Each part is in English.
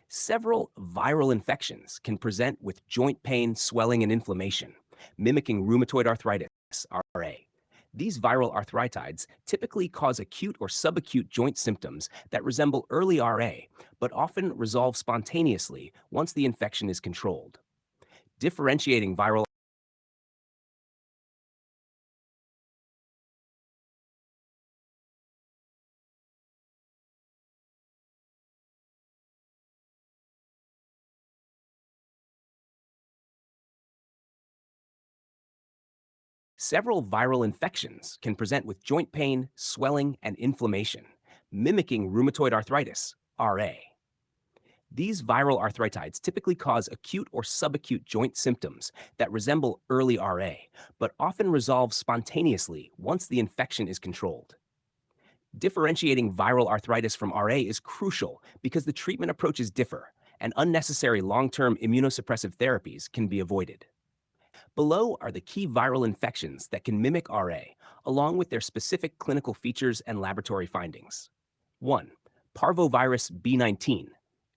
Several viral infections can present with joint pain, swelling, and inflammation, mimicking rheumatoid arthritis, RA. These viral arthritides typically cause acute or subacute joint symptoms that resemble early RA, but often resolve spontaneously once the infection is controlled. Differentiating viral Several viral infections can present with joint pain, swelling, and inflammation, mimicking rheumatoid arthritis, RA. These viral arthritides typically cause acute or subacute joint symptoms that resemble early RA, but often resolve spontaneously once the infection is controlled. Differentiating viral arthritis from RA is crucial because the treatment approaches differ, and unnecessary long-term immunosuppressive therapies can be avoided. Below are the key viral infections that can mimic RA, along with their specific clinical features and laboratory findings. 1. Parvovirus B19.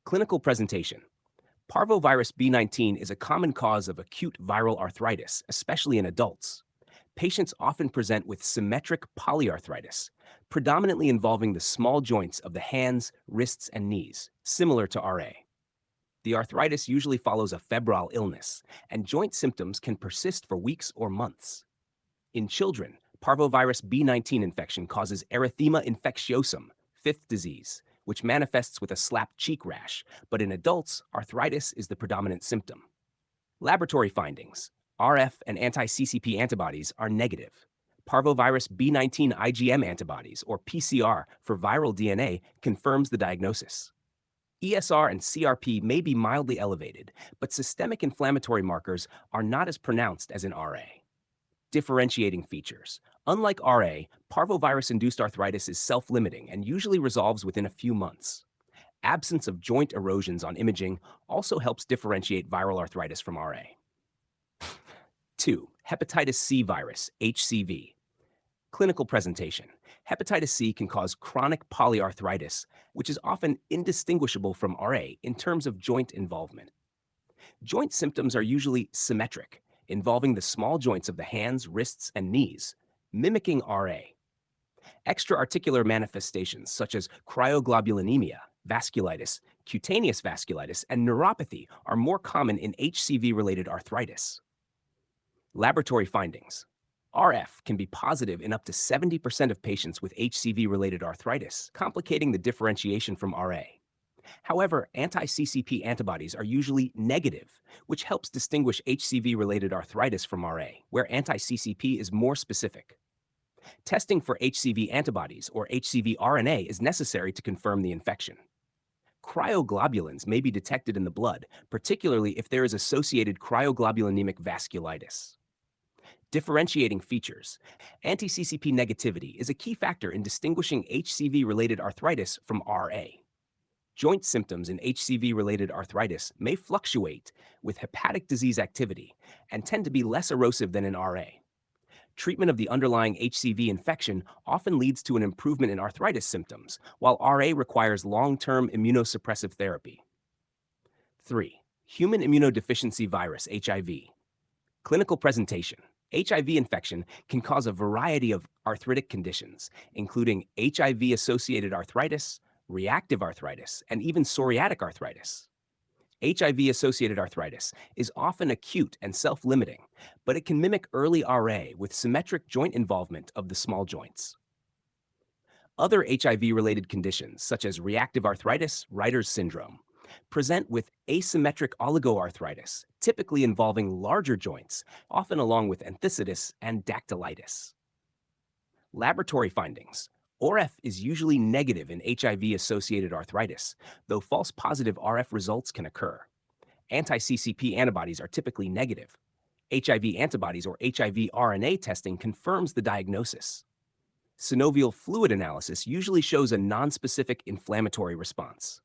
Clinical presentation. Parvovirus B19 is a common cause of acute viral arthritis, especially in adults. Patients often present with symmetric polyarthritis, predominantly involving the small joints of the hands, wrists, and knees, similar to RA. The arthritis usually follows a febrile illness, and joint symptoms can persist for weeks or months. In children, parvovirus B19 infection causes erythema infectiosum, fifth disease, which manifests with a slapped cheek rash, but in adults, arthritis is the predominant symptom. Laboratory findings: RF and anti-CCP antibodies are negative. Parvovirus B19 IgM antibodies, or PCR, for viral DNA confirms the diagnosis. ESR and CRP may be mildly elevated, but systemic inflammatory markers are not as pronounced as in RA. Differentiating features. Unlike RA, parvovirus-induced arthritis is self-limiting and usually resolves within a few months. Absence of joint erosions on imaging also helps differentiate viral arthritis from RA. 2. Hepatitis C virus, HCV. Clinical presentation. Hepatitis C can cause chronic polyarthritis, which is often indistinguishable from RA in terms of joint involvement. Joint symptoms are usually symmetric, involving the small joints of the hands, wrists, and knees, mimicking RA. Extra-articular manifestations such as cryoglobulinemia, vasculitis, cutaneous vasculitis, and neuropathy are more common in HCV-related arthritis. Laboratory findings. RF can be positive in up to 70% of patients with HCV-related arthritis, complicating the differentiation from RA. However, anti-CCP antibodies are usually negative, which helps distinguish HCV-related arthritis from RA, where anti-CCP is more specific. Testing for HCV antibodies or HCV RNA is necessary to confirm the infection. Cryoglobulins may be detected in the blood, particularly if there is associated cryoglobulonemic vasculitis. Differentiating features. Anti-CCP negativity is a key factor in distinguishing HCV-related arthritis from RA. Joint symptoms in HCV-related arthritis may fluctuate with hepatic disease activity and tend to be less erosive than in RA. Treatment of the underlying HCV infection often leads to an improvement in arthritis symptoms, while RA requires long-term immunosuppressive therapy. 3. Human immunodeficiency virus, HIV. Clinical presentation. HIV infection can cause a variety of arthritic conditions, including HIV-associated arthritis, reactive arthritis, and even psoriatic arthritis. HIV-associated arthritis is often acute and self-limiting, but it can mimic early RA with symmetric joint involvement of the small joints. Other HIV-related conditions, such as reactive arthritis, Reiter's syndrome, present with asymmetric oligoarthritis, typically involving larger joints, often along with enthesitis and dactylitis. Laboratory findings. ORF is usually negative in HIV-associated arthritis, though false positive RF results can occur. Anti-CCP antibodies are typically negative. HIV antibodies or HIV RNA testing confirms the diagnosis. Synovial fluid analysis usually shows a nonspecific inflammatory response.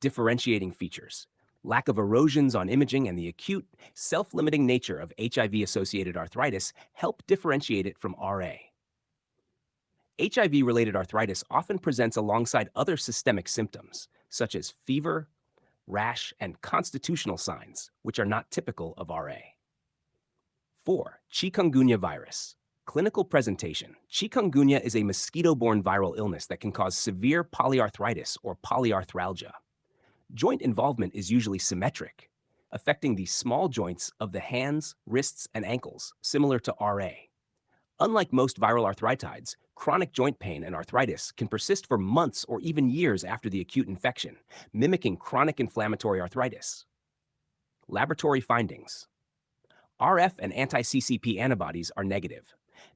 Differentiating features. Lack of erosions on imaging and the acute, self-limiting nature of HIV-associated arthritis help differentiate it from RA. HIV-related arthritis often presents alongside other systemic symptoms, such as fever, rash, and constitutional signs, which are not typical of RA. 4. Chikungunya virus. Clinical presentation. Chikungunya is a mosquito-borne viral illness that can cause severe polyarthritis or polyarthralgia. Joint involvement is usually symmetric, affecting the small joints of the hands, wrists, and ankles, similar to RA. Unlike most viral arthritides, chronic joint pain and arthritis can persist for months or even years after the acute infection, mimicking chronic inflammatory arthritis. Laboratory findings. RF and anti-CCP antibodies are negative.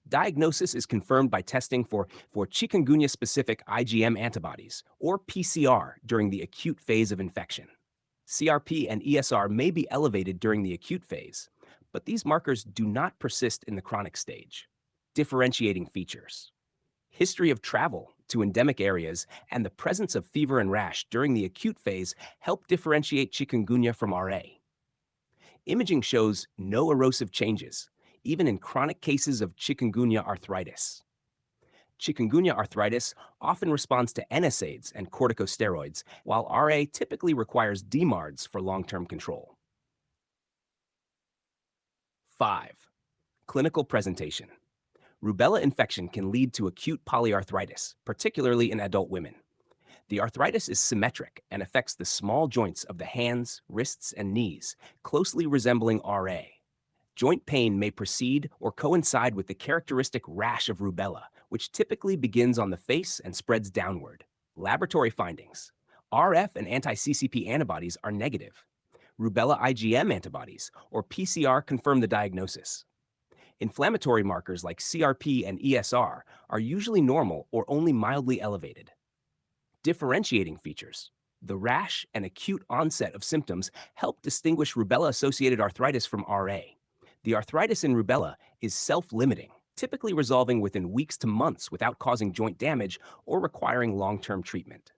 Diagnosis is confirmed by testing for chikungunya-specific IgM antibodies, or PCR, during the acute phase of infection. CRP and ESR may be elevated during the acute phase, but these markers do not persist in the chronic stage. Differentiating features. History of travel to endemic areas and the presence of fever and rash during the acute phase help differentiate chikungunya from RA. Imaging shows no erosive changes, even in chronic cases of chikungunya arthritis. Chikungunya arthritis often responds to NSAIDs and corticosteroids, while RA typically requires DMARDs for long-term control. 5. Clinical presentation. Rubella infection can lead to acute polyarthritis, particularly in adult women. The arthritis is symmetric and affects the small joints of the hands, wrists, and knees, closely resembling RA. Joint pain may precede or coincide with the characteristic rash of rubella, which typically begins on the face and spreads downward. Laboratory findings. RF and anti-CCP antibodies are negative. Rubella IgM antibodies, or PCR, confirm the diagnosis. Inflammatory markers like CRP and ESR are usually normal or only mildly elevated. Differentiating features. The rash and acute onset of symptoms help distinguish rubella-associated arthritis from RA. The arthritis in rubella is self-limiting, typically resolving within weeks to months without causing joint damage or requiring long-term treatment.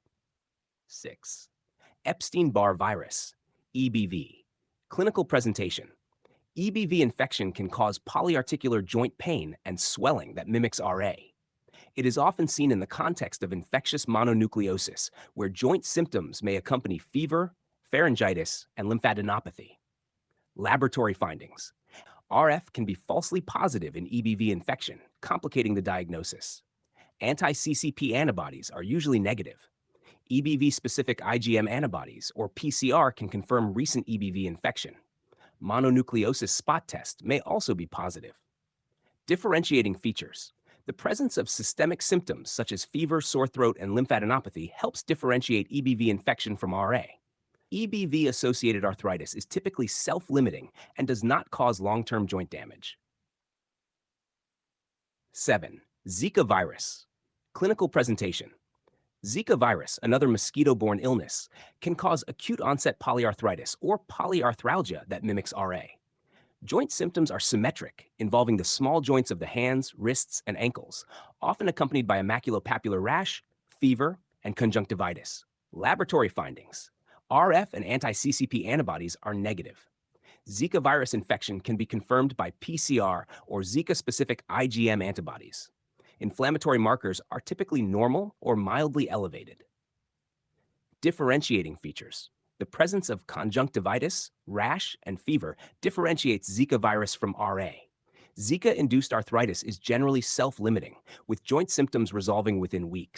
6. Epstein-Barr virus, EBV. Clinical presentation. EBV infection can cause polyarticular joint pain and swelling that mimics RA. It is often seen in the context of infectious mononucleosis, where joint symptoms may accompany fever, pharyngitis, and lymphadenopathy. Laboratory findings. RF can be falsely positive in EBV infection, complicating the diagnosis. Anti-CCP antibodies are usually negative. EBV-specific IgM antibodies, or PCR, can confirm recent EBV infection. Mononucleosis spot test may also be positive. Differentiating features. The presence of systemic symptoms such as fever, sore throat, and lymphadenopathy helps differentiate EBV infection from RA. EBV-associated arthritis is typically self-limiting and does not cause long-term joint damage. 7. Zika virus. Clinical presentation. Zika virus, another mosquito-borne illness, can cause acute-onset polyarthritis or polyarthralgia that mimics RA. Joint symptoms are symmetric, involving the small joints of the hands, wrists, and ankles, often accompanied by a maculopapular rash, fever, and conjunctivitis. Laboratory findings. RF and anti-CCP antibodies are negative. Zika virus infection can be confirmed by PCR or Zika-specific IgM antibodies. Inflammatory markers are typically normal or mildly elevated. Differentiating features. The presence of conjunctivitis, rash, and fever differentiates Zika virus from RA. Zika-induced arthritis is generally self-limiting, with joint symptoms resolving within weeks.